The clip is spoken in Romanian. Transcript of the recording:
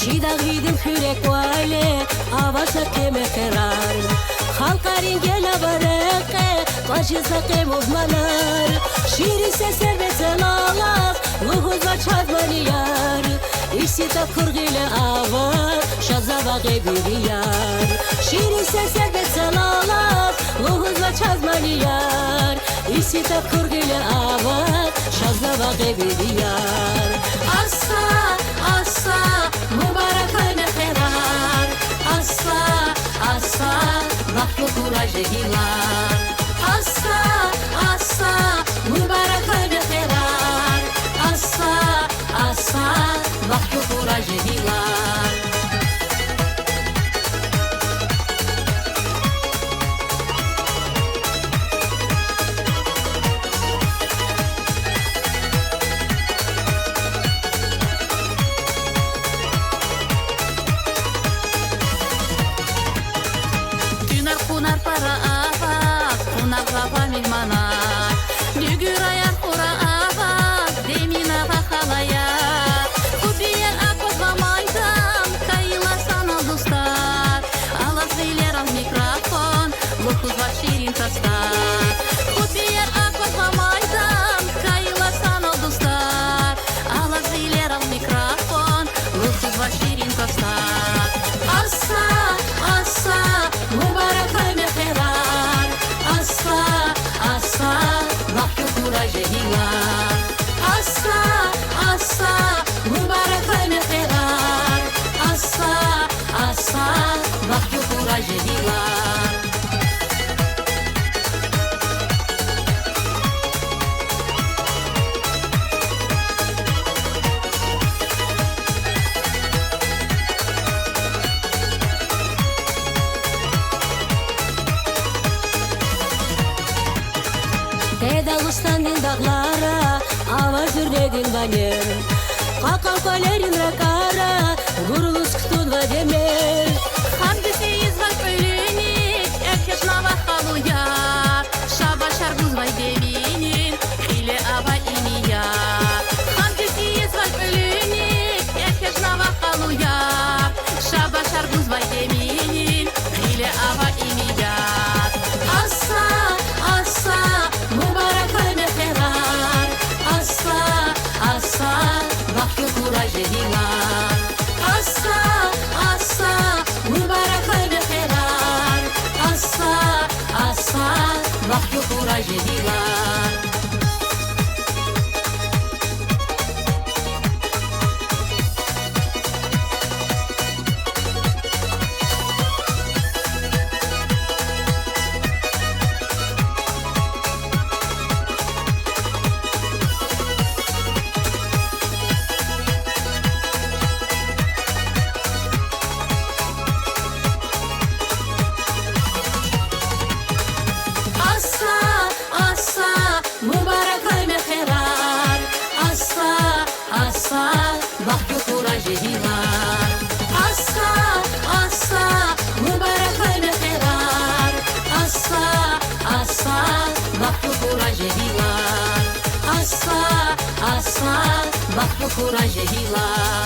Şidagidin hürek vale avasa keme kerar Halkarin gela bareke Başısa kemuhmalar Şiiri seser ve selalar Vuhuz va çazmaniyar İsita kurgile avar Şazava gebiriyar Şiiri seser ve selalar Vuhuz va çazmaniyar İsita kurgile avar Şazava gebiriyar Asa asa Mübarekane ferar Asa asa Vakfı kuraje hilar Asa asa Mübarekane ferar Asa asa Vakfı kuraje hilar Kunar para avaz, kunar baba milmana Dügürayan kura avaz, demina bakalaya Kubiyer akova maydan, kayıla sana dostlar Alaz beyler al mikrofon, lokuz var şirin tastar Kubiyer akova maydan, kayıla sana dostlar Alaz beyler al mikrofon, lokuz var şirin tastar Asa asa Mübarekane ferar Asa asa Vakfı kuraje hilar Asa asa Mübarekane ferar Asa asa Vakfı kuraje hilar Dağıstan'ın dağlara Avaz ürdegin banyer Kakal kalerin rakara Vuruluz kutun va demir Hamdisi izval pölünik Erkeş nava haluyar Şaba şarbuz vay devinin Hile ava iniyar Hamdisi izval pölünik Erkeş nava haluyar Şaba şarbuz vay devinin Hile ava iniyar Asa asa Mübarekane ferar Asa asa Vakfı kuraje hilar Asa asa Mübarekane ferar Asa asa Vakfı kuraje hilar Asa asa Mübarekane ferar Asa asa Vakfı kuraje hilar Asa asa Mübarekane ferar Asa asa Vakfı kuraje hilar Asa asa Vakfı kuraje hilar